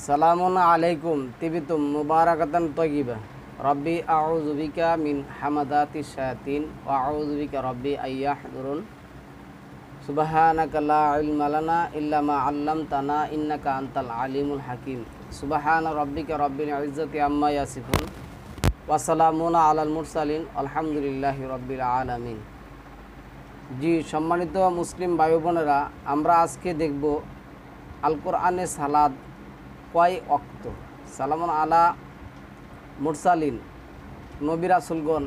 সালামুন আলাইকুম তিবিতুম মুবারাকাতান তাইয়্যিবা রব্বি আউযু বিকা মিন হামাদাতিশ শায়াতিন ওয়া আউযু বিকা রব্বি আইয়াহদুরুন সুবহানাকা লা ইলমা লানা ইল্লা মা 'আল্লামতানা ইন্নাকা আনতাল আলিমুল হাকিম সুবহানা রাব্বিকা রব্বিল ইজ্জাতি আম্মা ইয়াসিফুন ওয়া সালামুন আলাল মুরসালিন আলহামদুলিল্লাহি রাব্বিল আলামিন। জি সম্মানিত মুসলিম ভাই বোনেরা, আমরা আজকে দেখব আল কোরআনে সালাত কয় ওয়াক্ত। সালামুন আলা মুরসালিন, নবী রাসূলগণ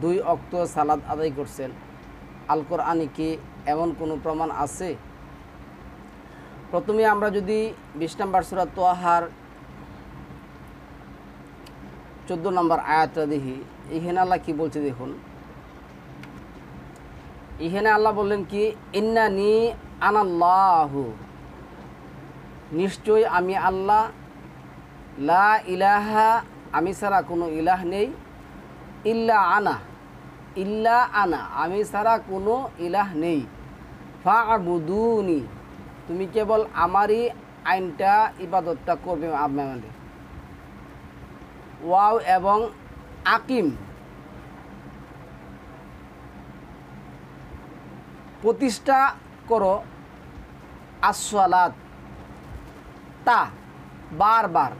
2 ওয়াক্ত সালাত আদায় করছেন। আল কোরআনে কি এমন কোনো প্রমাণ আছে? প্রথমে আমরা যদি 20 নম্বর সূরা তোহার 14 নম্বর আয়াতটা দেখি, এখানে আল্লাহ কি বলছে দেখুন। এখানে আল্লাহ বললেন কি, ইন্নানি আনাল্লাহু, নিশ্চয় আমি আল্লাহ, লা ইলাহা, আমি ছাড়া কোনো ইলাহ নেই, ইল্লা আনা, ইল্লা আনা, আমি ছাড়া কোনো ইলাহ নেই, ফা'বুদুনি, তুমি কেবল আমারই আইনটা ইবাদতটা করবে আমাদের। ওয়াও এবং আকিম, প্রতিষ্ঠা করো, আসসালাত, তা বারবার,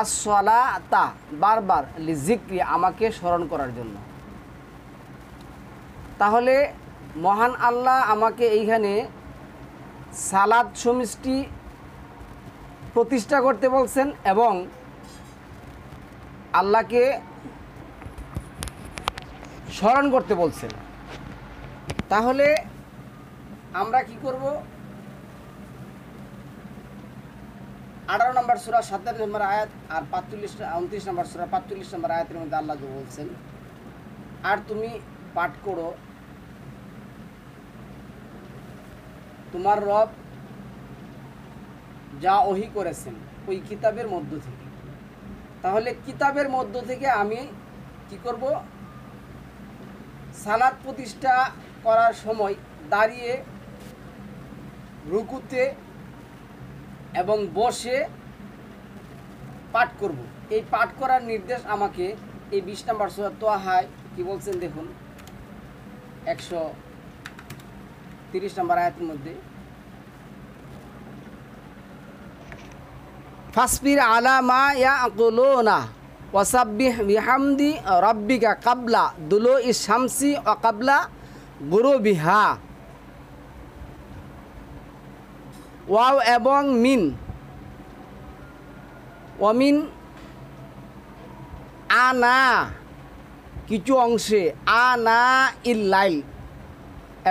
আসসালাতা বারবার, লিজিক্রি, আমাকে স্মরণ করার জন্য। তাহলে মহান আল্লাহ আমাকে এইখানে সালাত সমষ্টি প্রতিষ্ঠা করতে বলছেন এবং আল্লাহকে স্মরণ করতে বলছেন। তাহলে আমরা কি করব? 18 নম্বর সূরা 27 নম্বর আয়াত আর 29 নম্বর সূরা 45 নম্বর আয়াতের মধ্যে আল্লাহ বলছেন, আর তুমি পাঠ করো তোমার রব যা ওহী করেছেন ওই কিতাবের মধ্য থেকে। তাহলে কিতাবের মধ্য থেকে আমি কি করব? সালাত প্রতিষ্ঠা করার সময় দাঁড়িয়ে, রুকুতে এবং বসে পাঠ করব। এই পাঠ করার নির্দেশ আমাকে এই 20 নম্বর সূরা তোহায় কি বলছেন দেখুন, 130 নম্বর আয়াতের মধ্যে, ফাসবির আলা মা ইয়াকুলুনা ওয়াসাব্বিহ বিহামদি রাব্বিকা কাবলা দুলুইশ শামসি ওয়া কাবলা গুরুবিহা। ওয়াও এবং মিন, ওয়ামিন আনা, কিছু অংশে, আনা ইল্লাইল,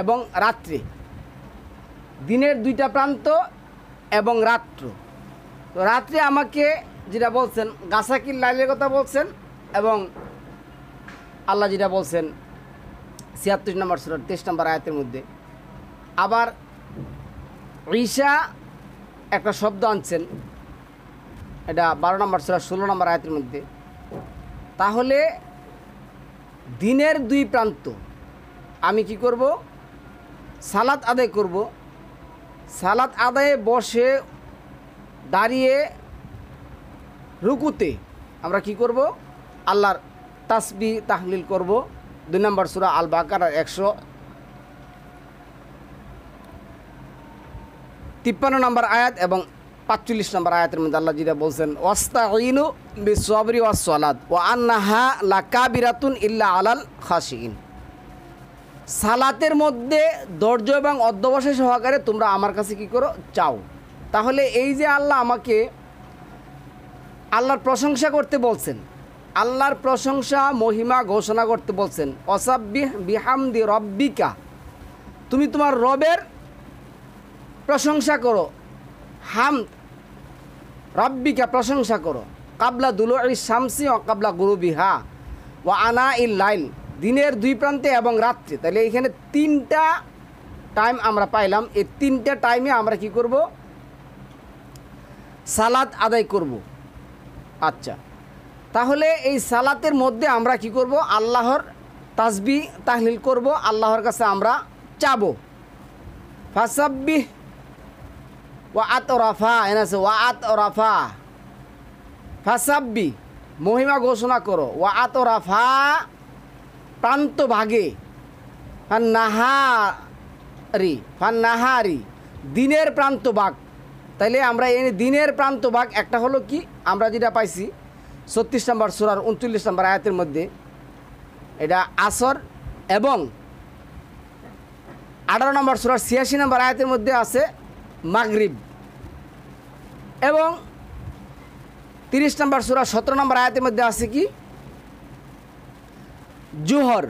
এবং রাত্রে, দিনের 2টা প্রান্ত এবং রাত্র। তো রাত্রে আমাকে যেটা বলছেন গাসাকিল লাইলের কথা বলছেন, এবং আল্লাহ যেটা বলছেন 76 নম্বর সূরা 23 নম্বর আয়াতের মধ্যে। আবার ঈশা একটা শব্দ আনছেন, এটা 12 নম্বর সূরা 16 নম্বর আয়াতের মধ্যে। তাহলে দিনের 2 প্রান্ত আমি কি করব? সালাত আদায় করব। সালাত আদায়ে বসে, দাঁড়িয়ে, রুকুতে আমরা কি করব? আল্লাহর তাসবিহ তাহলিল করব। 2 নম্বর সূরা আল বাকারার 153 নম্বর আয়াত এবং 45 নম্বর আয়াতের মধ্যে আল্লাহ যেটা বলছেন, ওয়াস্তাঈনু বিস-সাবরি ওয়াস-সালাত ওয়া আন্নাহা লাকাবিরাতুন ইল্লা আলাল খাশিইন। সালাতের মধ্যে ধৈর্য এবং অধ্যবসায় সহকারে তোমরা আমার কাছে কি করো? চাও। তাহলে এই যে আল্লাহ আমাকে আল্লাহর প্রশংসা করতে বলছেন, আল্লাহর প্রশংসা মহিমা ঘোষণা করতে বলছেন, ওয়াসাব্বিহ বিহামদি রব্বিকা, তুমি তোমার রবের প্রশংসা করো, হামদ রব্বিকা প্রশংসা করো, কাবলা দুলুইশ শামসি ও কাবলা গুরুবিহা ওয়া আনা ইল লাইল, দিনের 2 প্রান্তে এবং রাত্রে। তাহলে এখানে 3টা টাইম আমরা পাইলাম। এই 3টা টাইমে আমরা কি করব? সালাত আদায় করব। আচ্ছা, তাহলে এই সালাতের মধ্যে আমরা কি করব? আল্লাহর তাসবিহ তাহলিল করব, আল্লাহর কাছে আমরা চাবো। ফাসাব্বিহ ওয়া আতরাফা এনে আছে ওয়া আতরাফা ফাসাব্বি মহিমা ঘোষণা করো, ওয়া আতরাফা প্রান্ত ভাগে, ফান্নাহারি দিনের প্রান্ত ভাগ। তাইলে আমরা এই দিনের প্রান্ত ভাগ একটা হলো কি আমরা যেটা পাইছি 36 নম্বর সূরার 39 নম্বর আয়াতের মধ্যে, এটা আসর, এবং 18 নম্বর সূরার 86 নম্বর আয়াতের মধ্যে আছে মাগরিব, এবং 30 নম্বর সূরা 17 নম্বর আয়াতের মধ্যে আছে কি জোহর।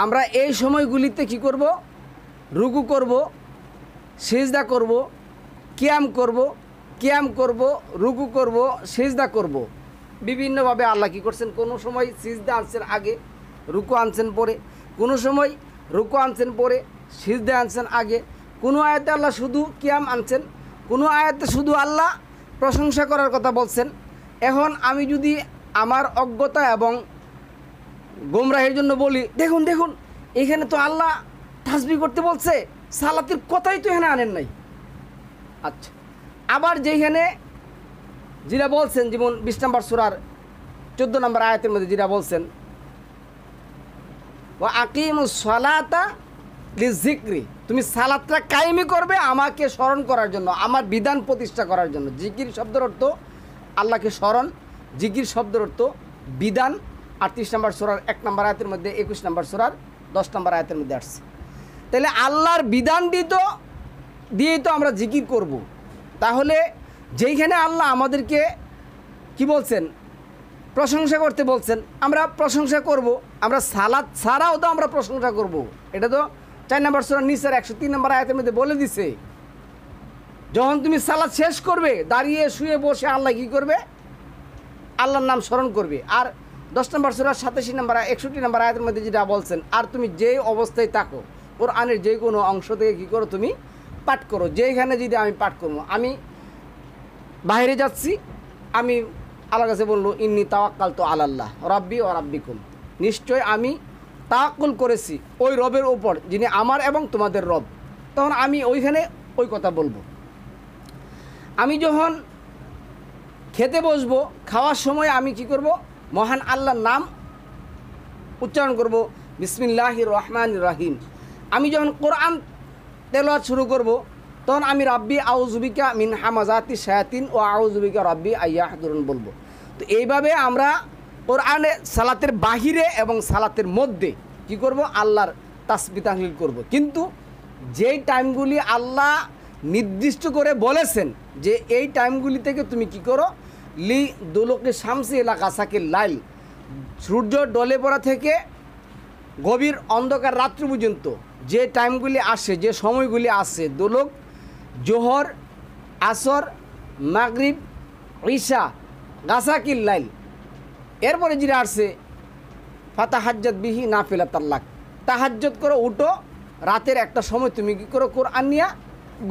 আমরা এই সময়গুলিতে কি করব? রুকু করব, সিজদা করব, কিয়াম করব, রুকু করব, সিজদা করব। বিভিন্নভাবে আল্লাহ কি করছেন, কোনো সময় সিজদা আনছেন আগে, রুকু আনছেন পরে, কোনো সময় রুকু আনছেন পরে, সিজদা আনছেন আগে, কোনো আয়াতে আল্লাহ শুধু কিয়াম আনছেন, কোনো আয়াতে শুধু আল্লাহ প্রশংসা করার কথা বলছেন। এখন আমি যদি আমার অজ্ঞতা এবং গোমরাহের জন্য বলি, দেখুন দেখুন এখানে তো আল্লাহ তাসবিহ করতে বলছে, সালাতের কথাই তো এখানে আনেন নাই। আচ্ছা, আবার যেখানে যেটা বলছেন, যেমন 20 নম্বর সূরার 14 নম্বর আয়াতের মধ্যে যেটা বলছেন ওয়া আকিমুস সালাতা লিযিকরি, তুমি সালাতটা কায়েমি করবে আমাকে স্মরণ করার জন্য, আমার বিধান প্রতিষ্ঠা করার জন্য। জিকির শব্দের অর্থ আল্লাহকে স্মরণ, জিকির শব্দের অর্থ বিধান। 38 নম্বর সূরার 1 নম্বর আয়াতের মধ্যে, 21 নম্বর সূরার 10 নম্বর আয়াতের মধ্যে আসছে। তাহলে আল্লাহর বিধান দিয়েই তো আমরা জিকির করব। তাহলে যেইখানে আল্লাহ আমাদেরকে কি বলছেন, প্রশংসা করতে বলছেন, আমরা প্রশংসা করব। আমরা সালাত ছাড়াও তো আমরা প্রশংসা করব। এটা তো 4 নম্বর সূরা নিসার 103 নম্বর আয়াতের মধ্যে বলে দিছে, যখন তুমি সালাত শেষ করবে দাঁড়িয়ে শুয়ে বসে আল্লাহ কী করবে, আল্লাহর নাম স্মরণ করবে। আর 10 নম্বর সূরা 87 নম্বর 61 নম্বর আয়াতের মধ্যে যেটা বলছেন, আর তুমি যেই অবস্থায় থাকো কোরআনের যে কোনো অংশ থেকে কী করো, তুমি পাঠ করো। যেইখানে যদি আমি পাঠ করবো, আমি বাইরে যাচ্ছি, আমি আল্লাহর কাছে বললো ইন্নী তাওয়াক্কালতু আলাল্লাহ রাব্বি ওয়া রাব্বিকুম, নিশ্চয় আমি তাওয়াক্কুল করেছি ওই রবের ওপর যিনি আমার এবং তোমাদের রব। তখন আমি ওইখানে ওই কথা বলবো। আমি যখন খেতে বসবো, খাওয়ার সময় আমি কি করব, মহান আল্লাহর নাম উচ্চারণ করব, বিসমিল্লাহির রহমানির রহিম। আমি যখন কোরআন তেলাওয়াত শুরু করব, তখন আমি রাব্বি আউযুবিকা মিন হামাজাতি শায়াতিন ও আউযুবিকা রাব্বি আইয়াহদুরুন বলবো। তো এইভাবে আমরা কোরআনে সালাতের বাহিরে এবং সালাতের মধ্যে কি করব, আল্লাহর তাসবিহ তাহলিল করব। কিন্তু যেই টাইমগুলি আল্লাহ নির্দিষ্ট করে বলেছেন যে এই টাইমগুলি থেকে তুমি কি করো, লি দুলুকি শামসি ইলা গাসাকিল লাইল, সূর্য ডলে পড়া থেকে গভীর অন্ধকার রাত্রি পর্যন্ত যে টাইমগুলি আসে, যে সময়গুলি আসে, দুলুক, জোহর, আসর, মাগরিব, ঈশা, গাসাকিল লাইল। এরপরে যেটা আসছে ফাতাহাজ্জাত বিহি নাফিলাতাল্লাক, তাহাজ্জুদ করো, উঠো, রাতের একটা সময় তুমি কী করো, কোরআন নিয়ে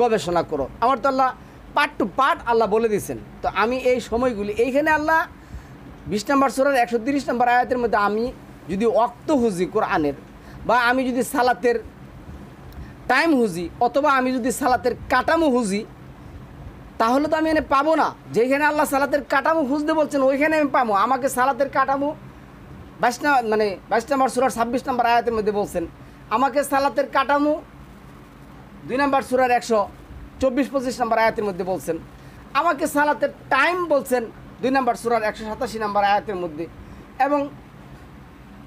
গবেষণা করো। আমার তো আল্লাহ পার্ট টু পার্ট আল্লাহ বলে দিয়েছেন। তো আমি এই সময়গুলি এইখানে আল্লাহ 20 নম্বর সূরার 130 নম্বর আয়াতের মধ্যে আমি যদি ওয়াক্ত হুজি কোরআনের, বা আমি যদি সালাতের টাইম হুজি, অথবা আমি যদি সালাতের কাটামো হুজি, তাহলে তো আমি এনে পাবো না। যেখানে আল্লাহ সালাতের কাটামো খুঁজতে বলছেন ওইখানে আমি পাবো। আমাকে সালাতের কাটামো 22 নম্বর সূরার 26 নম্বর আয়াতের মধ্যে বলছেন, আমাকে সালাতের কাটামো 2 নম্বর সূরার 124-25 নম্বর আয়াতের মধ্যে বলছেন, আমাকে সালাতের টাইম বলছেন 2 নম্বর সূরার 187 নম্বর আয়াতের মধ্যে, এবং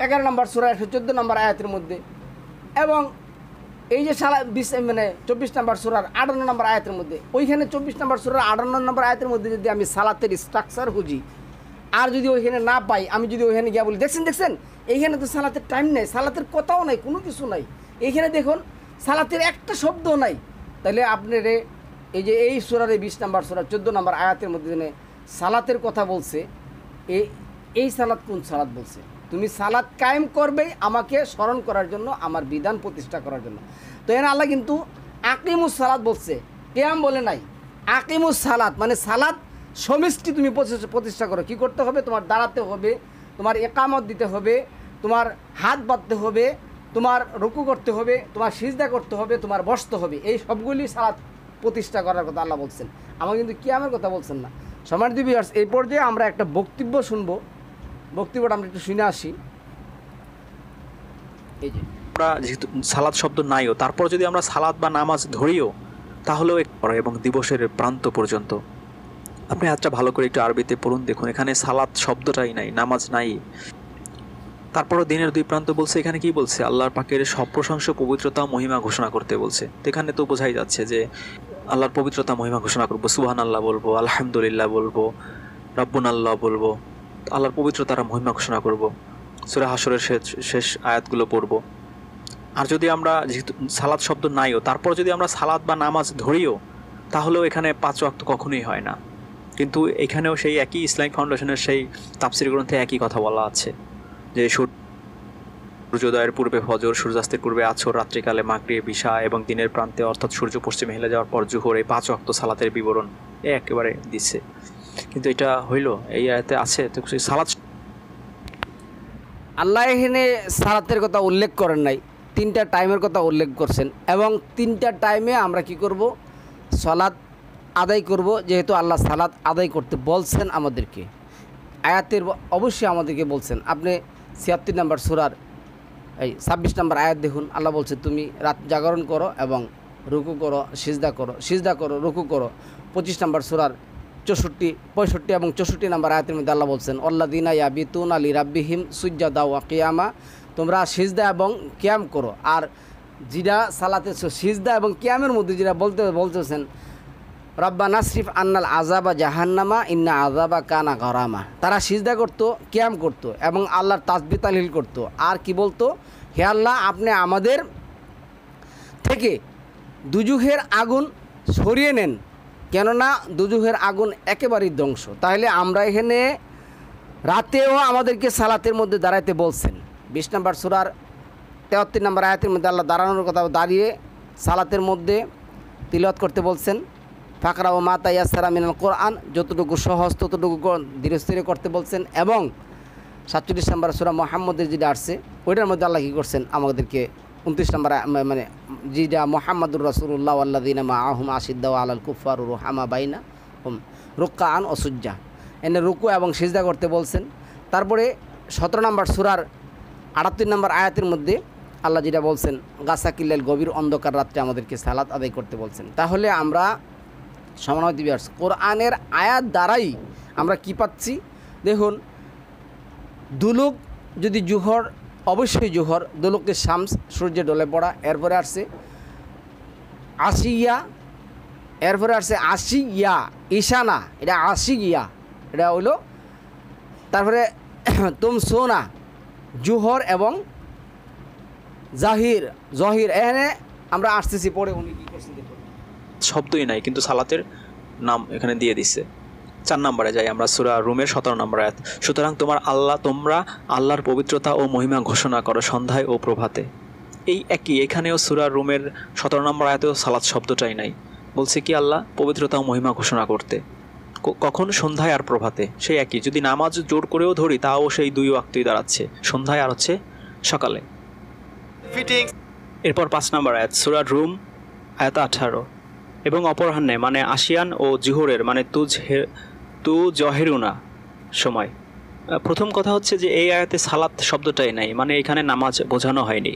11 নম্বর সূরার 114 নম্বর আয়াতের মধ্যে, এবং এই যে 24 নম্বর সূরার 58 নম্বর আয়াতের মধ্যে। ওইখানে 24 নম্বর সূরার 58 নম্বর আয়াতের মধ্যে যদি আমি সালাতের স্ট্রাকচার খুঁজি, আর যদি ওইখানে না পাই, আমি যদি ওইখানে গিয়ে বলি দেখছেন এইখানে তো সালাতের টাইম নেই, সালাতের কথাও নাই, কোনো কিছু নাই, এইখানে দেখুন সালাতের একটা শব্দও নাই, তাহলে আপনার এই যে এই সূরার 20 নম্বর সূরার 14 নম্বর আয়াতের মধ্যে সালাতের কথা বলছে, এই সালাত কোন সালাত বলছে? তুমি সালাত কায়েম করবেই আমাকে স্মরণ করার জন্য, আমার বিধান প্রতিষ্ঠা করার জন্য। তো এখানে আল্লাহ কিন্তু আকিমুস সালাত বলছে, কিয়াম বলে নাই। আকিমুস সালাত মানে সালাত সমষ্টি তুমি প্রতিষ্ঠা করো। কি করতে হবে? তোমার দাঁড়াতে হবে, তোমার একামত দিতে হবে, তোমার হাত বাঁধতে হবে, তোমার রুকু করতে হবে, তোমার সিজদা করতে হবে, তোমার বসতে হবে। এই সবগুলি সালাত প্রতিষ্ঠা করার কথা আল্লাহ বলছেন, আমার কিন্তু কিয়ামের কথা বলছেন না। সম্মানিত ভিউয়ার্স, এই পর্যায়ে আমরা একটা বক্তব্য শুনবো, বক্তব্যটা আমরা একটু শুনে আসি। এই যে আমরা যেহেতু সালাত শব্দ নাইও, তারপর যদি আমরা সালাত বা নামাজ ধরিও তাহলেও এবং দিবসের প্রান্ত পর্যন্ত। আপনি আজটা ভালো করে একটু আরবিতে পড়ুন, দেখুন এখানে সালাত শব্দটাই নাই, নামাজ নাই। তারপরও দিনের দুই প্রান্ত বলছে, এখানে কি বলছে? আল্লাহর পাকের সব প্রশংসা, পবিত্রতা, মহিমা ঘোষণা করতে বলছে। তো এখানে তো বোঝাই যাচ্ছে যে আল্লাহর পবিত্রতা, মহিমা ঘোষণা করবো, সুবহান আল্লাহ বলবো, আলহামদুলিল্লাহ বলবো, রব্বুন আল্লাহ বলবো, আল্লাহর পবিত্রতার মহিমা ঘোষণা করব, সূরা হাশরের শেষ আয়াতগুলো পড়বো। আর যদি আমরা যেহেতু সালাত শব্দ নাইও, তারপর যদি আমরা সালাত বা নামাজ ধরিও তাহলেও এখানে 5 ওয়াক্ত কখনোই হয় না। কিন্তু এখানেও সেই একই ইসলামিক ফাউন্ডেশনের সেই তাফসীর গ্রন্থে একই কথা বলা আছে যে সূর্যোদয়ের পূর্বে ফজর, সূর্যাস্তের পূর্বে আছর, রাত্রিকালে মাগরিব, ইশা এবং দিনের প্রান্তে অর্থাৎ সূর্য পশ্চিমে হেলে যাওয়ার পর জোহর, এই 5 ওয়াক্ত সালাতের বিবরণ একেবারে দিচ্ছে। কিন্তু এটা হইল এই আয়াতে আছে তো সালাত। আল্লাহ এখানে সালাতের কথা উল্লেখ করেন নাই, 3টা টাইমের কথা উল্লেখ করছেন, এবং 3টা টাইমে আমরা কি করব? সালাত আদায় করব, যেহেতু আল্লাহ সালাত আদায় করতে বলছেন আমাদেরকে, আয়াতের অবশ্যই আমাদেরকে বলছেন। আপনি 76 নম্বর সূরার 26 নম্বর আয়াত দেখুন, আল্লাহ বলছে তুমি রাত জাগরণ করো এবং রুকু করো, সিজদা করো, রুকু করো। 25 নম্বর সূরার 65 এবং 64 নম্বর আয়াতের মধ্যে আল্লাহ বলছেন আল্লাযীনা ইয়াবিতুনা লিরাব্বিহিম সুজদাা ওয়া কিয়ামা, তোমরা সিজদা এবং কিয়াম করো। আর যেটা সালাতে সিজদা এবং কিয়ামের মধ্যে যেটা বলতেছেন রব্বানা নাসরিফ আন্নাল আযাবা জাহান্নামা ইন্না আযাবা কানা গরামা, তারা সিজদা করতো, কিয়াম করতো এবং আল্লাহর তাসবিহ তাহলিল করতো। আর কি বলতো? হে আল্লাহ, আপনি আমাদের থেকে দুজুহের আগুন সরিয়ে নেন, কেননা দুজুহের আগুন একেবারেই ধ্বংস। তাহলে আমরা এখানে রাতেও আমাদেরকে সালাতের মধ্যে দাঁড়াইতে বলছেন। 20 নম্বর সূরার 73 নম্বর আয়াতের মধ্যে আল্লাহ দাঁড়ানোর কথা, দাঁড়িয়ে সালাতের মধ্যে তিলাওয়াত করতে বলছেন। ফাকরা ও মা তায়াসসারা মিনাল কোরআন, যতটুকু সহজ ততটুকু ধীরে স্থিরে করতে বলছেন। এবং 47 নম্বর সূরা মুহাম্মদের যেটা আসছে ওইটার মধ্যে আল্লাহ কী করছেন? আমাদেরকে 29 নম্বর মানে যেটা মুহাম্মাদুর রাসূলুল্লাহ ওয়াল্লাযীনা মাআহুম আশিদ্দাউ আলাল কুফফার রুহামা বাইনাহুম রুকআন ও সুজ্জা, এনে রুকু এবং সিজদা করতে বলছেন। তারপরে 17 নম্বর সূরার 78 নম্বর আয়াতের মধ্যে আল্লাহ যেটা বলছেন গাসাকিল্লাল গভীর অন্ধকার রাত্রে আমাদেরকে সালাত আদায় করতে বলছেন। তাহলে আমরা সম্মানিত ভিউয়ার্স, কোরআনের আয়াত দ্বারাই আমরা কি পাচ্ছি দেখুন। দুলুক যদি জোহর, অবশ্যই জোহর, দুলুকে শামস, সূর্যে ডলে পড়া। এরপরে আসছে আশিয়া, এরপরে আসছে আশিয়া, ঈশানা, এটা আশিয়া, এটা হইল। তারপরে তুম সোনা, জোহর এবং জহির। এখানে আমরা আসতেছি পরে উনি কী করছেন দেখুন। শব্দই নাই কিন্তু সালাতের নাম এখানে দিয়ে দিচ্ছে। 4 নম্বরে যাই আমরা, সূরা রুমের 17 নম্বর আয়াত। সুতরাং তোমরা আল্লাহর পবিত্রতা ও মহিমা ঘোষণা করো সন্ধ্যায় ও প্রভাতে। এই একই এখানেও সূরা রুমের 17 নম্বর আয়াতেও সালাত শব্দটাই নাই, বলছে কি আল্লাহ পবিত্রতা ও মহিমা ঘোষণা করতে। কখন? সন্ধ্যায় আর প্রভাতে। সেই একই, যদি নামাজ জোর করেও ধরি তাও সেই 2 ওয়াক্তই দাঁড়াচ্ছে, সন্ধ্যায় আর হচ্ছে সকালে। এরপর 5 নম্বর আয়াত, সূরা রুম আয়াত 18, এবং অপরাহ্নে মানে আশিয়ান ও জোহরের মানে তু জহেরুনা সময়। প্রথম কথা হচ্ছে যে এই আয়াতে সালাত শব্দটাই নাই, মানে এখানে নামাজ বোঝানো হয়নি।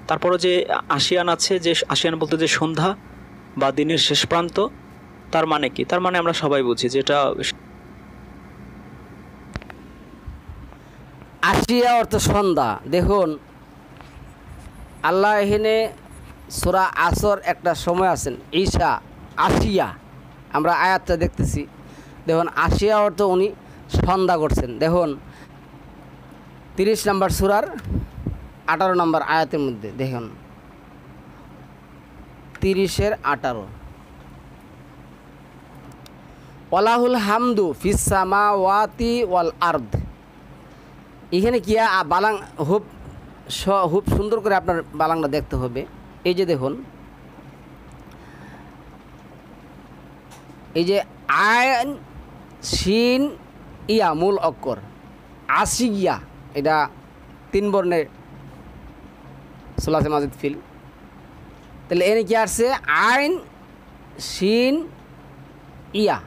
তারপরও যে আশিয়ান আছে, যে আশিয়ান বলতে যে সন্ধ্যা বা দিনের শেষ প্রান্ত, তার মানে কি? তার মানে আমরা সবাই বুঝি যে এটা আশিয়া অর্থ সন্ধ্যা। দেখুন আল্লাহ এখানে সূরা আসর একটা সময় আছেন ঈশা, আশিয়া, আমরা আয়াতটা দেখতেছি। দেখুন আশিয়া অর্থ উনি সন্ধ্যা করছেন। দেখুন 30 নম্বর সূরার 18 নম্বর আয়াতের মধ্যে দেখুন, 30-এর 18, ওয়ালাহুল হামদু ফিস সামাওয়াতি ওয়াল আরদ। এখানে কি বালাং খুব সুন্দর করে আপনার বালাংটা দেখতে হবে। এই যে দেখুন, এই যে আইন শিন ইয়া মূল অক্ষর, আশিয়া, এটা 3 বর্ণের সুলাসে মাজিদ ফিল। তাহলে এনে কি আসছে? আইন শিন ইয়া,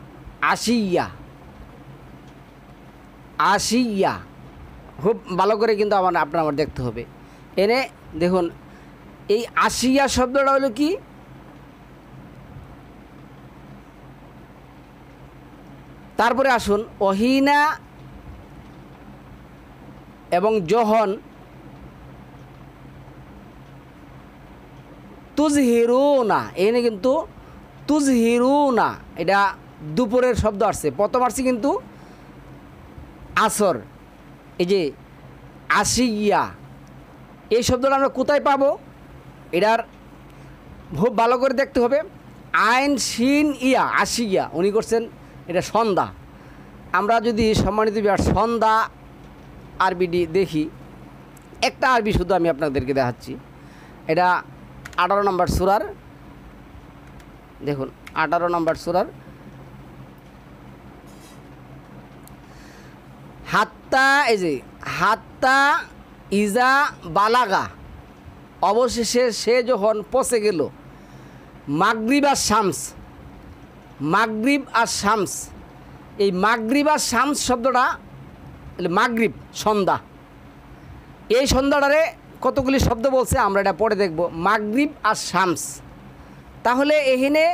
আশিয়া, আশিয়া। খুব ভালো করে কিন্তু আপনার দেখতে হবে। এনে দেখুন এই আশিয়া শব্দটা হলো কি, তারপরে আসুন অহিনা এবং যখন তুজহিরুনা, এখানে কিন্তু তুজহিরুনা এটা দুপুরের শব্দ আসছে, প্রথম আসছে কিন্তু আসর। এই যে আশিয়া এই শব্দটা আমরা কোথায় পাবো, এটার খুব ভালো করে দেখতে হবে। আইন শিন ইয়া, আশিয়া, উনি করছেন এটা সন্ধ্যা। আমরা যদি সম্মানিত বিহার সন্ধ্যা আরবিটি দেখি, একটা আরবি শুধু আমি আপনাদেরকে দেখাচ্ছি। এটা 18 নম্বর সূরার, দেখুন 18 নম্বর সূরার হাত্তা, এই যে হাত্তা ইজা বালাগা, অবশেষে সে যখন পৌঁছে গেল। মাগরিব আর শামস, মাগরিব আর শামস, এই মাগরিব আর শামস শব্দটা মাগরিব সন্ধ্যা, এই সন্ধ্যাটারে কতগুলি শব্দ বলছে আমরা এটা পরে দেখব, মাগরিব আর শামস। তাহলে এখানে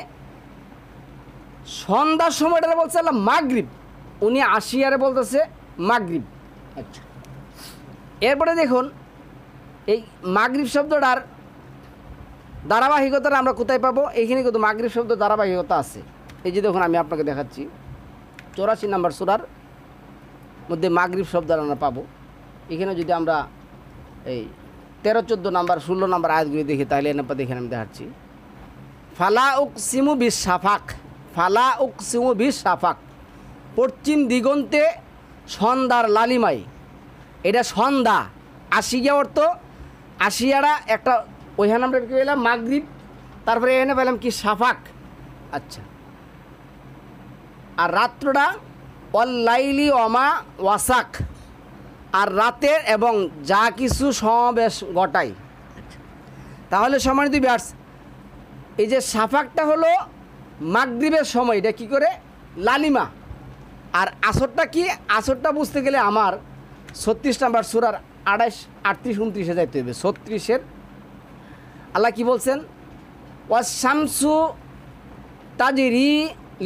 সন্ধ্যার সময়টা বলছে আল্লাহ মাগরিব, উনি আশিয়ারে বলতেছে মাগরিব। আচ্ছা, এরপরে দেখুন এই মাগরিব শব্দটার ধারাবাহিকতাটা আমরা কোথায় পাবো, এইখানে কিন্তু মাগরিব শব্দ ধারাবাহিকতা আছে। এই যে দেখুন আমি আপনাকে দেখাচ্ছি 84 নম্বর সূরার মধ্যে মাগরিব শব্দটা আমরা পাবো। এখানে যদি আমরা এই 13, 14 নম্বর, 16 নম্বর আয়াতগুলি দেখি, তাহলে দেখেন আমি দেখাচ্ছি। ফালা উকসিমু বিশ সাফাক, ফালা উকসিমু বিশ সাফাক, পশ্চিম দিগন্তে সন্ধ্যার লালিমাই, এটা সন্ধ্যা। আশিয়া অর্থ, আশিয়ারা একটা ওইখানে আমরা কি পেলাম মাগরিব, তারপরে এখানে পেলাম কি সাফাক। আচ্ছা, আর রাত্রটা অল্লাইলি অমা ওয়াসাক, আর রাতের এবং যা কিছু সমাবেশ ঘটায়। তাহলে সম্মানিত ভিউয়ার্স, এই যে সাফাকটা হলো মাগরিবের সময়, এটা কী করে লালিমা। আর আসরটা কি, আসরটা বুঝতে গেলে আমার 36 নম্বর সূরার 28, 38, 29-এ যাইতে হবে। 36-এর আল্লাহ কি বলছেন, ওয়াশ-শামসু তাজরি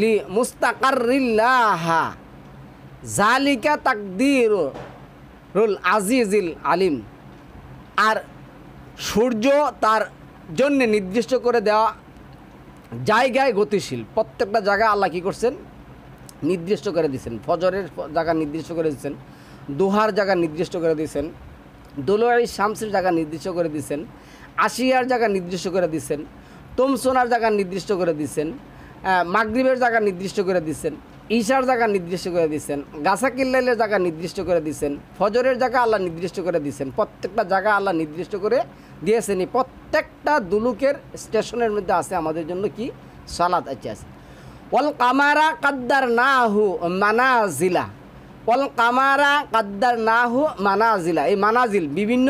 লি মুস্তাকাররিল্লাহা জালিকা তাকদীরুল আজিজিল আলিম, আর সূর্য তার জন্য নির্দিষ্ট করে দেওয়া জায়গায় গতিশীল। প্রত্যেকটা জায়গায় আল্লাহ কী করছেন, নির্দিষ্ট করে দিয়েছেন। ফজরের জায়গা নির্দিষ্ট করে দিয়েছেন, দুহার জায়গা নির্দিষ্ট করে দিয়েছেন, দোলোয়াই শামসের জায়গা নির্দিষ্ট করে দিয়েছেন, আশিয়ার জায়গা নির্দিষ্ট করে দিয়েছেন, তোমসোনার জায়গা নির্দিষ্ট করে দিয়েছেন, মাগরিবের জায়গা নির্দিষ্ট করে দিয়েছেন, ঈশার জায়গা নির্দিষ্ট করে দিয়েছেন, গাছাকিল্লাইলের জায়গা নির্দিষ্ট করে দিয়েছেন, ফজরের জায়গা আল্লাহ নির্দিষ্ট করে দিয়েছেন। প্রত্যেকটা জায়গা আল্লাহ নির্দিষ্ট করে দিয়েছেন। এই প্রত্যেকটা দুলুকের স্টেশনের মধ্যে আছে আমাদের জন্য কি সালাত আছে। ওয়াল কামারা কাদ্দার নাহু মানাজিলা, ওয়াল কামারা কাদ্দার নাহু মানাজিলা, এই মানাজিল বিভিন্ন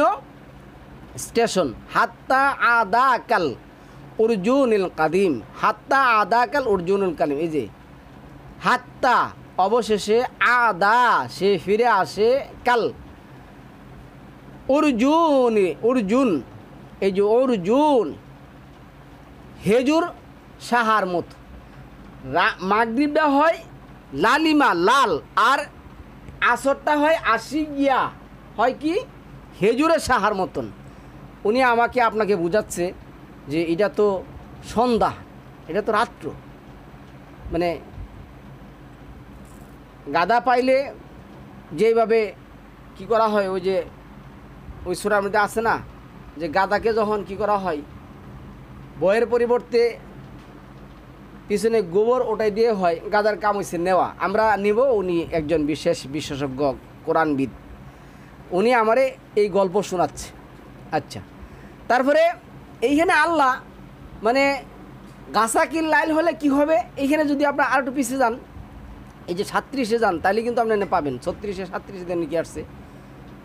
স্টেশন। হাত্তা আদা কাল উরজুনুল কাদিম, হাত্তা আদা কাল উরজুনুল কাদিম, এই যে হাত্তা অবশেষে, আদা সে ফিরে আসে, কাল উরজুন, উরজুন এই যে অর্জুন হেজুর সাহার মতো। মাগরিবটা হয় লালিমা লাল, আর আসরটা হয় আশিয়া, হয় কি হেজুরের সাহার মতন। উনি আমাকে আপনাকে বুঝাচ্ছে যে এটা তো সন্ধ্যা, এটা তো রাত্র। মানে গাদা পাইলে যেভাবে কি করা হয়, ওই যে ওই সূরার মধ্যে আছে না, যে গাদাকে যখন কি করা হয়, বইয়ের পরিবর্তে পিছনে গোবর ওটাই দিয়ে হয়, গাদার কাম হয়েছে নেওয়া। আমরা নিব, উনি একজন বিশেষ বিশেষজ্ঞ কোরআনবিদ, উনি আমারে এই গল্প শোনাচ্ছে। আচ্ছা, তারপরে এইখানে আল্লাহ মানে গাছাকিল লাইল হলে কি হবে, এইখানে যদি আপনার আর একটু পিছিয়ে যান, এই যে 37-এ যান, তাহলে কিন্তু আপনি এনে পাবেন 36-এ 37 দেন কি আসছে।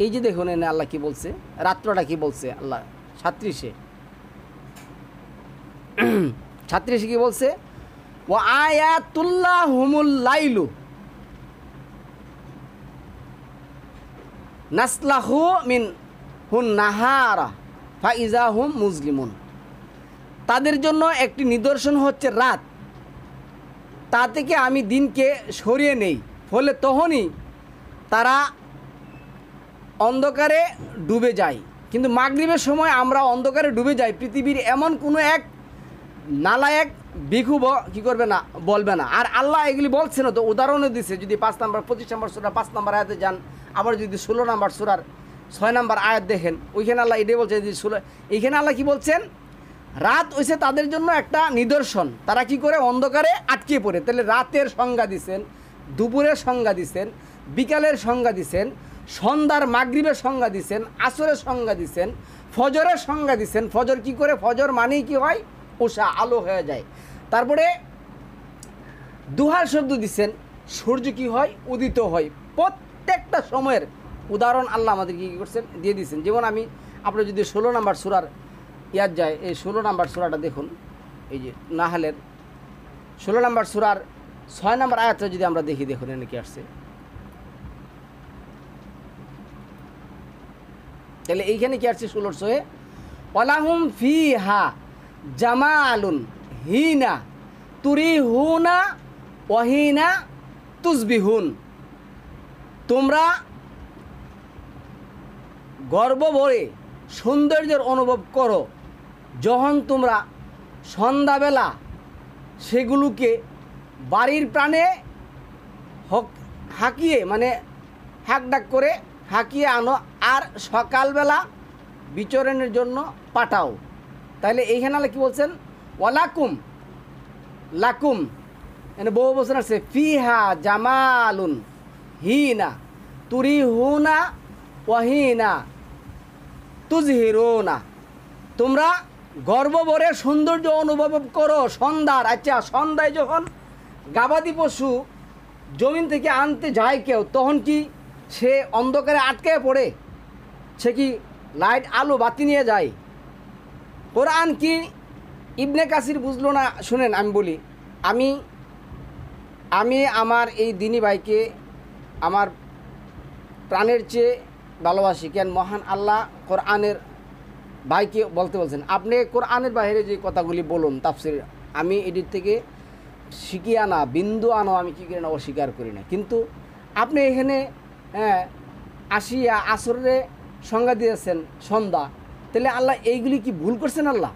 এই যে দেখুন এনে আল্লাহ কি বলছে, রাত্রটা কি বলছে আল্লাহ 36-এ কি বলছে, ওয়া আয়াতুল্লাহুমুল লাইলু নাসলাহু মিন হুন নাহারা ফাইজা হুম মুজলিমুন। তাদের জন্য একটি নিদর্শন হচ্ছে রাত, তা থেকে আমি দিনকে সরিয়ে নেই, ফলে তখনই তারা অন্ধকারে ডুবে যায়। কিন্তু মাগরিবের সময় আমরা অন্ধকারে ডুবে যাই, পৃথিবীর এমন কোনো এক নালায়েক ভিখু কী করবে না, বলবে না। আর আল্লাহ এগুলি বলছে না তো, উদাহরণও দিচ্ছে। যদি 5 নম্বর 25 নম্বর সূরা 5 নম্বর আয়াতে যান, আবার যদি 16 নম্বর সূরার 6 নম্বর আয়াত দেখেন, ওইখানে আল্লাহ এটাই বলছে যে এইখানে আল্লাহ কি বলছেন, রাত হইছে তাদের জন্য একটা নিদর্শন, তারা কি করে অন্ধকারে আটকে পড়ে। তাহলে রাতের সংজ্ঞা দিছেন, দুপুরের সংজ্ঞা দিছেন, বিকালের সংজ্ঞা দিছেন, সন্ধ্যার মাগরিবের সংজ্ঞা দিছেন, আসরের সংজ্ঞা দিছেন, ফজরের সংজ্ঞা দিছেন। ফজর কি করে, ফজর মানেই কি হয়, উষা, আলো হয়ে যায়। তারপরে দুহার শব্দ দিছেন, সূর্য কি হয়, উদিত হয়। প্রত্যেকটা সময়ের উদাহরণ আল্লাহ আমাদের কী করছেন, দিয়ে দিয়েছেন। যেমন আমি আপনার যদি 16 নম্বর সূরার ইয়াদ যায়, এই 16 নম্বর সূরাটা দেখুন, এই যে নাহলের 16 নম্বর সূরার 6 নম্বর আয়াতটা যদি আমরা দেখি, দেখুন এনে কি আসছে। তাহলে এইখানে কি আসছে 16 ওয়ালাহুম ফিহা জামালুন হিনা তুরিহুনা ওয়াহিনা তুসবিহুন। তোমরা গর্ব ভরে সৌন্দর্যের অনুভব করো যখন তোমরা সন্ধ্যাবেলা সেগুলোকে বাড়ির প্রাণে হাঁকিয়ে, মানে হাঁকডাক করে হাঁকিয়ে আনো, আর সকালবেলা বিচরণের জন্য পাঠাও। তাহলে এইখানে আল্লাহ কি বলছেন, ওয়ালাকুম লাকুম, মানে বহু বছর আছে, ফিহা জামালুন হিনা তুরিহুনা ওয়াহিনা তুজহিরুনা। তোমরা গর্বভরে সৌন্দর্য অনুভব করো সন্ধ্যার। আচ্ছা, সন্ধ্যায় যখন গাবাদি পশু জমিন থেকে আনতে যায় কেউ, তখন কি সে অন্ধকারে আটকে পড়ে? সে কি লাইট আলো বাতি নিয়ে যায়? কোরআন কি ইবনে কাসির বুঝলো না? শুনেন আমি বলি, আমি আমার এই দিনী ভাইকে আমার প্রাণের চেয়ে ভালোবাসি। কেন? মহান আল্লাহ কোরআনের ভাইকে বলতে বলছেন, আপনি কোরআনের বাইরে যে কথাগুলি বলুন তাফসীর, আমি এটির থেকে শিখিয়ে আনা বিন্দু আনো আমি কী করি না, অস্বীকার করি না। কিন্তু আপনি এখানে আসিয়া আসরে সংজ্ঞা দিয়েছেন সন্ধ্যা, তাহলে আল্লাহ এইগুলি কি ভুল করছেন? আল্লাহ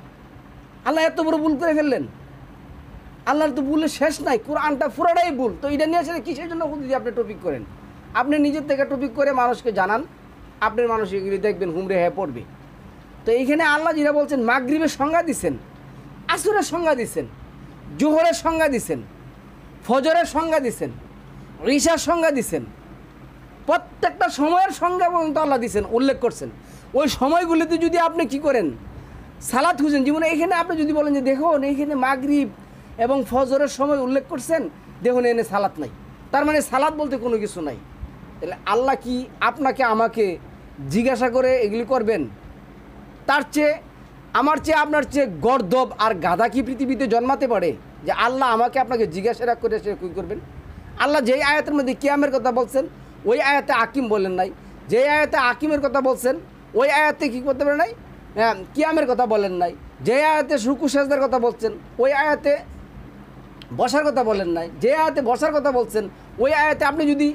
এত বড় ভুল করে ফেললেন? আল্লাহর তো ভুলের শেষ নাই, কোরআনটা পুরোটাই ভুল। তো এটা নিয়ে আসলে কিসের জন্য যদি আপনি টপিক করেন? আপনি নিজের থেকে টপিক করে মানুষকে জানান, আপনার মানুষ এগুলি দেখবেন হুমড়ে হয়ে পড়বে। তো এইখানে আল্লাহ যেটা বলছেন, মাগরিবের সংজ্ঞা দিচ্ছেন, আসরের সংজ্ঞা দিচ্ছেন, জোহরের সংজ্ঞা দিচ্ছেন, ফজরের সংজ্ঞা দিচ্ছেন, ঈশার সংজ্ঞা দিচ্ছেন, প্রত্যেকটা সময়ের সংজ্ঞা পর্যন্ত আল্লাহ দিচ্ছেন, উল্লেখ করছেন। ওই সময়গুলিতে যদি আপনি কি করেন, সালাত খুঁজেন। যেমন এখানে আপনি যদি বলেন যে দেখুন এইখানে মাগরিব এবং ফজরের সময় উল্লেখ করছেন, দেখুন এনে সালাত নাই, তার মানে সালাত বলতে কোনো কিছু নাই। তাহলে আল্লাহ কি আপনাকে আমাকে জিজ্ঞাসা করে এগুলি করবেন? তার চেয়ে আমার চেয়ে আপনার চেয়ে গর্দব আর গাধা কি পৃথিবীতে জন্মাতে পারে যে আল্লাহ আমাকে আপনাকে জিজ্ঞাসা করে সে কী করবেন? আল্লাহ যেই আয়াতের মধ্যে কিয়ামের কথা বলছেন ওই আয়াতে আকিম বলেন নাই, যেই আয়াতে আকিমের কথা বলছেন ওই আয়াতে কী করতে পারে নাই, কিয়ামের কথা বলেন নাই। যে আয়াতে রুকু সেজদার কথা বলছেন ওই আয়াতে বসার কথা বলেন নাই। যে আয়াতে বসার কথা বলছেন ওই আয়াতে আপনি যদি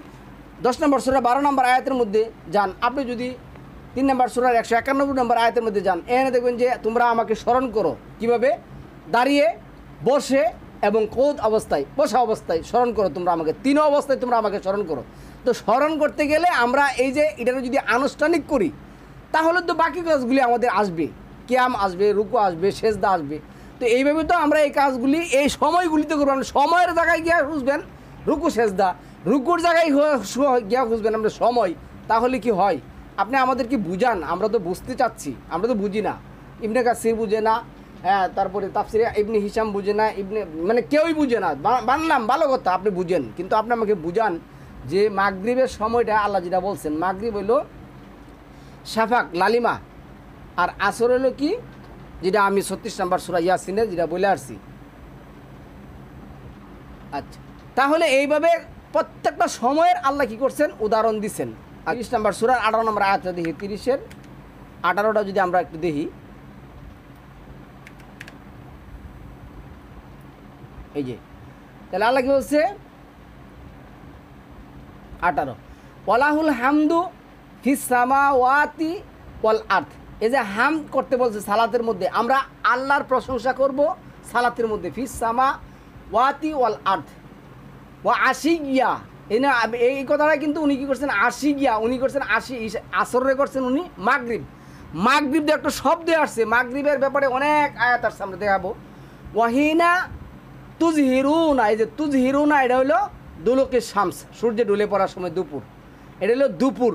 10 নম্বর সূরা 12 নম্বর আয়াতের মধ্যে যান, আপনি যদি 3 নম্বর সূরার 191 নম্বর আয়াতের মধ্যে যান, এখানে দেখবেন যে তোমরা আমাকে স্মরণ করো কিভাবে, দাঁড়িয়ে, বসে এবং কোদ অবস্থায়, বসা অবস্থায় স্মরণ করো তোমরা আমাকে, 3 অবস্থায় তোমরা আমাকে স্মরণ করো। তো স্মরণ করতে গেলে আমরা এই যে এটাকে যদি আনুষ্ঠানিক করি তাহলে তো বাকি কাজগুলি আমাদের আসবে, কিয়াম আসবে, রুকু আসবে, সেজদা আসবে। তো এইভাবে তো আমরা এই কাজগুলি এই সময়গুলিতে করবো। সময়ের জায়গায় গিয়ে খুঁজবেন রুকু সেজদা, রুকুর জায়গায় গিয়া খুঁজবেন আমরা সময়, তাহলে কি হয়? আপনি আমাদেরকে বুঝান, আমরা তো বুঝতে চাচ্ছি, আমরা তো বুঝি না। ইবনে কাসির বুঝে না, তারপরে তাফসিরে ইবনে হিশাম বুঝে না, মানে কেউই বুঝে না। বানলাম ভালো কথা, আপনি বুঝেন, কিন্তু আপনি আমাকে বুঝান যে মাগরিবের সময়টা আল্লাহ যেটা বলছেন, মাগরিব হইল শাফাক লালিমা, আর আসর হলো কি, যেটা আমি 36 নম্বর সূরা ইয়াসিনের যেটা বলে আসছি, আচ্ছা, তাহলে এইভাবে প্রত্যেকটা সময়ের আল্লাহ কি করছেন উদাহরণ দিচ্ছেন। 30 নম্বর সূরার 18 নম্বর আয়াতটা দেখি, 30-এর 18টা যদি আমরা একটু দেখি, এই যে তাহলে আল্লাহ কি বলছে 18, ওয়ালাহুল হামদু ফিস সামাওয়াতি ওয়াল আরদ। এই যে হামদ করতে বলছে সালাতের মধ্যে, আমরা আল্লাহর প্রশংসা করব সালাতের মধ্যে, ফিস সামাওয়াতি ওয়াল আরদ ওয়া আশিয়া। এই না, এই কথাটা কিন্তু উনি কি করছেন আশিয়া, উনি করছেন আসরে করছেন উনি মাগরিব। মাগরিব দিয়ে একটা শব্দ আসছে, মাগরিবের ব্যাপারে অনেক আয়াত আসছে, আমরা দেখাবো। ওয়াহিনা তুজহিরুনা, এই যে তুজহিরুনা এটা হলো দুলুকে শামস, সূর্য ঢলে পড়ার সময় দুপুর, এটা হলো দুপুর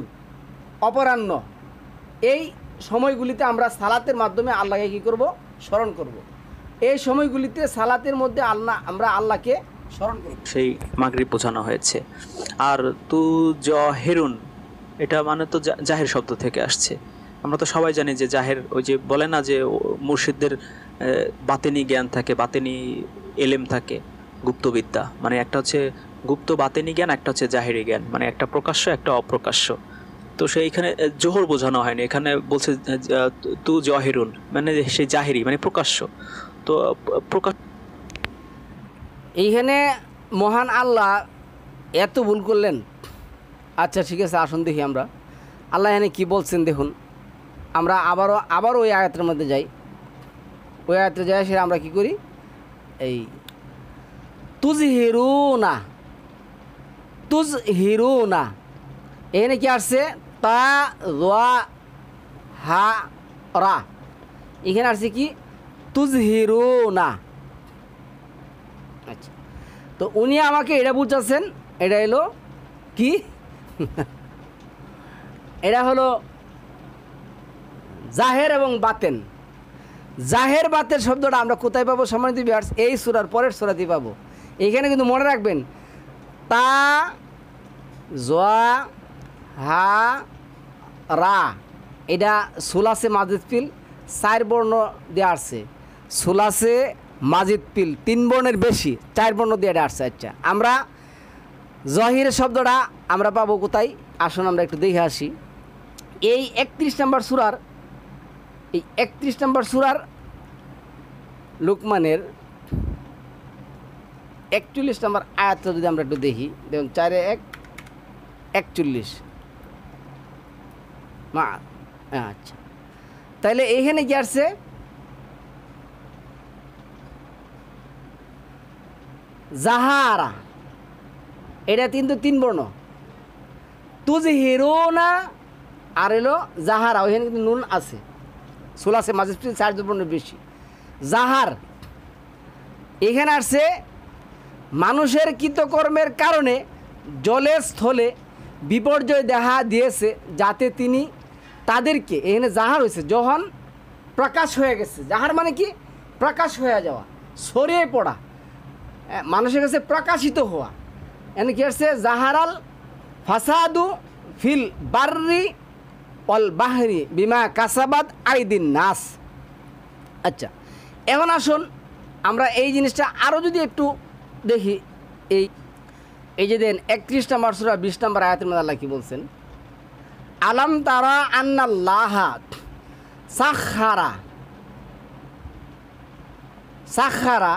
অপরাহ্ন। এই সময়গুলিতে আমরা সালাতের মাধ্যমে আল্লাহকে কী করব স্মরণ করব। এই সময়গুলিতে সালাতের মধ্যে আমরা আল্লাহকে স্মরণ করব, সেই মাগরিব বোঝানো হয়েছে। আর তু জহেরুন এটা মানে তো জাহের শব্দ থেকে আসছে। আমরা তো সবাই জানি যে জাহের, ওই যে বলে না যে মুর্শিদদের বাতেনি জ্ঞান থাকে, বাতেনি এলেম থাকে, গুপ্তবিদ্যা, মানে একটা হচ্ছে গুপ্ত বাতেনি জ্ঞান, একটা হচ্ছে জাহেরি জ্ঞান, মানে একটা প্রকাশ্য একটা অপ্রকাশ্য। তো সেইখানে জোহর বোঝানো হয়নি, এখানে বলছে তু জহেরুন মানে সেই জাহেরি মানে প্রকাশ্য। তো প্রকাশ এইখানে মহান আল্লাহ এত ভুল করলেন। আচ্ছা ঠিক আছে, আসুন দেখি আমরা আল্লাহ এখানে কী বলছেন দেখুন। আমরা আবার ওই আয়াতের মধ্যে যাই, ওই আয়াতে যাই, সেটা আমরা কী করি, এই তুজহিরুনা, তুজহিরুনা এখানে কি আসছে তা ওয়া হা রা, এখানে আসছে কি তুজহিরুনা। আচ্ছা, তো উনি আমাকে এটা বুঝাচ্ছেন, এটা এলো কি এটা হলো জাহের এবং বাতেন। জাহের বাতের শব্দটা আমরা কোথায় পাবো সম্মানিত ভিউয়ার্স? এই সূরার পরের সূরাতেই পাবো। এখানে কিন্তু মনে রাখবেন তা জোয়া হা রা, এটা সুলাসে মাজিদ পিল 4 বর্ণ দেওয়া আসছে, সুলাসে মাজিদ পিল 3 বর্ণের বেশি 4 বর্ণ দিয়ে এটা আসছে। আচ্ছা, আমরা জহিরের শব্দটা আমরা পাবো কোথায়? আসুন আমরা একটু দেখে আসি। এই 31 নম্বর সূরার, এই 31 নম্বর সূরার লুকমানের 41 নম্বর আয়াতটা যদি আমরা একটু দেখি, দেখুন 4-1-41 মা। আচ্ছা, তাহলে এইখানে কি আসছে জাহারা, এটা কিন্তু 3 বর্ণ, তুজহিরুনা আর এলো জাহারা, ওইখানে কিন্তু নুন আছে, সুলাসে মাজিদ 4 বর্ণের বেশি। জাহার এখানে আসছে মানুষের কৃতকর্মের কারণে জলে স্থলে বিপর্যয় দেখা দিয়েছে, যাতে তিনি তাদেরকে, এখানে জাহার হয়েছে যখন প্রকাশ হয়ে গেছে। জাহার মানে কি? প্রকাশ হয়ে যাওয়া, ছড়িয়ে পড়া, মানুষের কাছে প্রকাশিত হওয়া। এখানে কি আসছে জাহারাল ফাসাদু ফিল বাররি অল বাহরি বিমা কাসাবাদ আইদিন নাস। আচ্ছা, এখন আসুন আমরা এই জিনিসটা আরও যদি একটু দেখি। এই যে দেন 31 নম্বর সূরা 20 নম্বর আয়াতের মধ্যে আল্লাহ কি বলছেন? আলাম তারা আন্নাল্লাহা সাখারা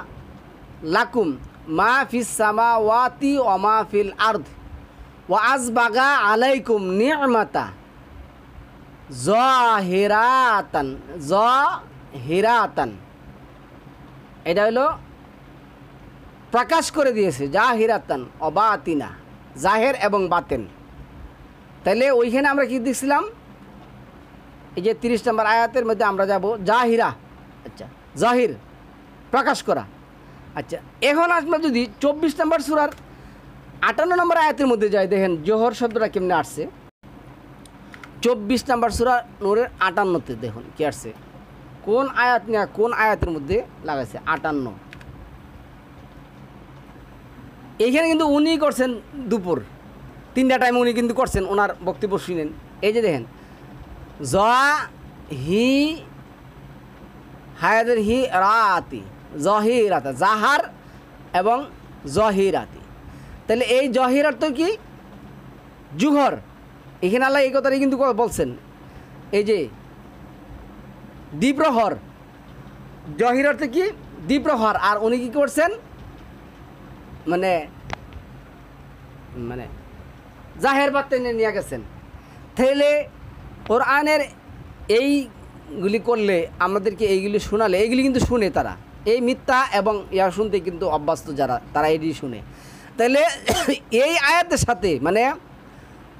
লাকুম মা ফিস সামাওয়াতি ওয়া মা ফিল আরদ ওয়া আযবাগা আলাইকুম নি'মাতা জাহিরাতান। এটা হলো প্রকাশ করে দিয়েছে, জাহিরাতান অবাতিনা, জাহের এবং বাতেন। তাহলে ওইখানে আমরা কি দেখছিলাম? এই যে 30 নম্বর আয়াতের মধ্যে আমরা যাব জাহিরা। আচ্ছা, জাহির প্রকাশ করা। আচ্ছা, এখন আমরা যদি 24 নম্বর সূরার 58 নম্বর আয়াতের মধ্যে যাই, দেখেন জোহর শব্দটা কেমনে আসছে। 24 নম্বর সূরা নূরের 58-তে দেখুন কি আসছে, কোন আয়াত নিয়ে কোন আয়াতের মধ্যে লাগাইছে 58। এইখানে কিন্তু উনি করছেন দুপুর 3টা টাইম, উনি কিন্তু করছেন, ওনার বক্তব্য শুনেন। এই যে দেখেন হি হায়াদের হি রাতি, জহিরাতা, জাহার এবং জহিরাতি। তাহলে এই জহির অর্থ কি? জুহর। এখানে আল্লাহ এই কথাটাই কিন্তু বলছেন, এই যে দ্বিপ্রহর, জহির অর্থ কি? দ্বিপ্রহর। আর উনি কী করছেন, মানে মানে জাহের বার্তা নিয়ে গেছেন। তাহলে কোরআনের এইগুলি করলে, আমাদেরকে এইগুলি শোনালে, এইগুলি কিন্তু শুনে তারা, এই মিথ্যা এবং ইয়া শুনতে কিন্তু অভ্যস্ত যারা, তারা এটি শুনে। তাহলে এই আয়াতের সাথে, মানে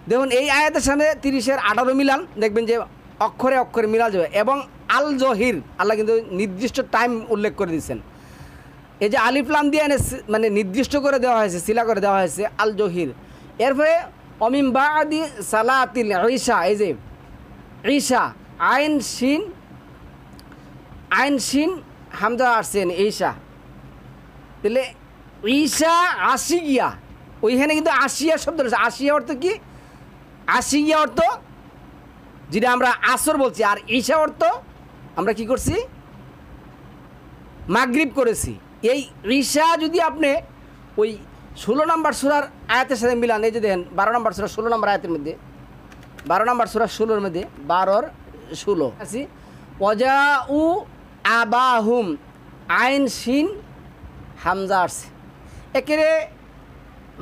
দেখুন এই আয়াতের সাথে 30-18 মিলান, দেখবেন যে অক্ষরে অক্ষরে মিলা যাবে। এবং আল জহির, আল্লাহ কিন্তু নির্দিষ্ট টাইম উল্লেখ করে দিয়েছেন। এই যে আলিফ লাম দিয়ে মানে নির্দিষ্ট করে দেওয়া হয়েছে, সিলা করে দেওয়া হয়েছে আল জহির। এরপরে অমিম বাদি সালাতিল ঈশা, এই যে ঈশা, আইন শিন হামজা আসছেন ঈশা। তাহলে ঈশা আশিগিয়া, ওইখানে কিন্তু আশিয়া শব্দ রয়েছে। আশিয়া অর্থ কি? আশিগিয়া অর্থ যেটা আমরা আসর বলছি, আর ঈশা অর্থ আমরা কি করছি? মাগরিব করেছি। এই ঈশা যদি আপনি ওই 16 নম্বর সূরার আয়াতের সাথে মিলান, এই যে দেখেন 12 নম্বর সূরা 16 নম্বর আয়াতের মধ্যে, 12 নম্বর সূরা 16-র মধ্যে 12-16 আছি, ওয়াজাউ আবাহুম, আইন শিন হামজা আসছে, একেবারে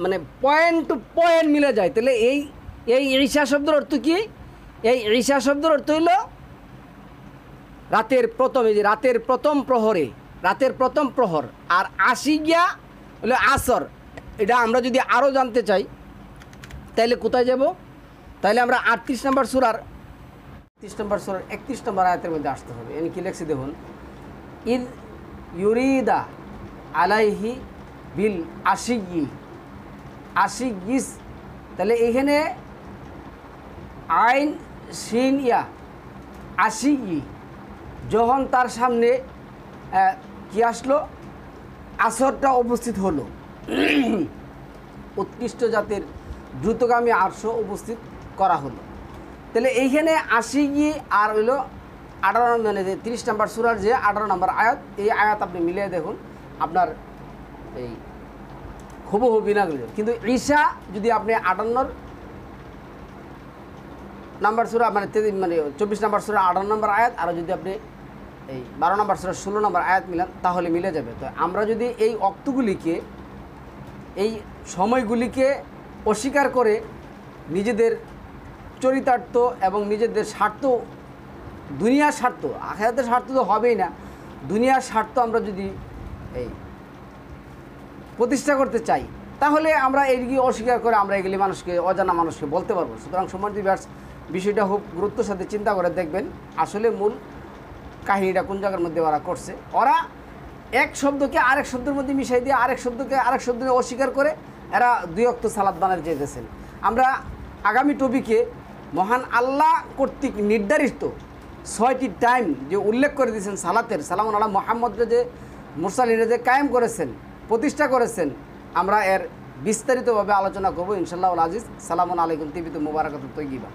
মানে পয়েন্ট টু পয়েন্ট মিলে যায়। তাহলে এই ঈশা শব্দের অর্থ কি? এই ঈশা শব্দের অর্থ হইল রাতের প্রথম, এই যে রাতের প্রথম প্রহরে, রাতের প্রথম প্রহর। আর আশিগিয়া হলো আসর। এটা আমরা যদি আরও জানতে চাই তাহলে কোথায় যাব? তাহলে আমরা 38 নম্বর সূরার 31 নম্বর আয়াতের মধ্যে আসতে হবে। এনে কি লেখছি দেখুন, ইদ ইউরিদা আলাইহি বিল আশিগিস। তাহলে এখানে আইন শিন ইয়া আশিগি, যখন তার সামনে কি আসলো? আসরটা উপস্থিত হলো। উৎকৃষ্ট জাতের দ্রুতগামী আরশ উপস্থিত করা হলো। তাহলে এইখানে আশিগি আর হইল 18 মানে 30 নম্বর সূরার যে 18 নম্বর আয়াত, এই আয়াত আপনি মিলিয়ে দেখুন, আপনার এই হুবহু বিনা গেল। কিন্তু ঈশা যদি আপনি 58 নম্বর সূরা মানে 24 নম্বর সূরা 18 নম্বর আয়াত, আর যদি আপনি এই 12 নম্বর সূরা 16 নম্বর আয়াত মিলান, তাহলে মিলে যাবে। তো আমরা যদি এই অক্তগুলিকে, এই সময়গুলিকে অস্বীকার করে নিজেদের চরিতার্থ এবং নিজেদের স্বার্থ, দুনিয়ার স্বার্থ, আখিরাতের স্বার্থ তো হবেই না, দুনিয়ার স্বার্থ আমরা যদি এই প্রতিষ্ঠা করতে চাই, তাহলে আমরা এইগুলি অস্বীকার করে আমরা এগুলি মানুষকে, অজানা মানুষকে বলতে পারবো। সুতরাং সম্মানিত ভিউয়ার্স, বিষয়টা খুব গুরুত্বের সাথে চিন্তা করে দেখবেন আসলে মূল কাহিনীটা কোন জায়গার মধ্যে ওরা করছে। ওরা এক শব্দকে আরেক শব্দের মধ্যে মিশাই দিয়ে আরেক শব্দকে আরেক শব্দ অস্বীকার করে এরা 2 ওয়াক্ত সালাত বানাতে চেয়েছেন। আমরা আগামী টপিকে মহান আল্লাহ কর্তৃক নির্ধারিত 6টি টাইম যে উল্লেখ করে দিয়েছেন সালাতের, সালামুন আলা মুহাম্মদকে যে মুরসালিনে যে কায়েম করেছেন, প্রতিষ্ঠা করেছেন, আমরা এর বিস্তারিতভাবে আলোচনা করব ইনশাআল্লাহ আজিজ। সালামুন আলাইকুম তিবিতু মুবারাকাতুত তৈয়িবা।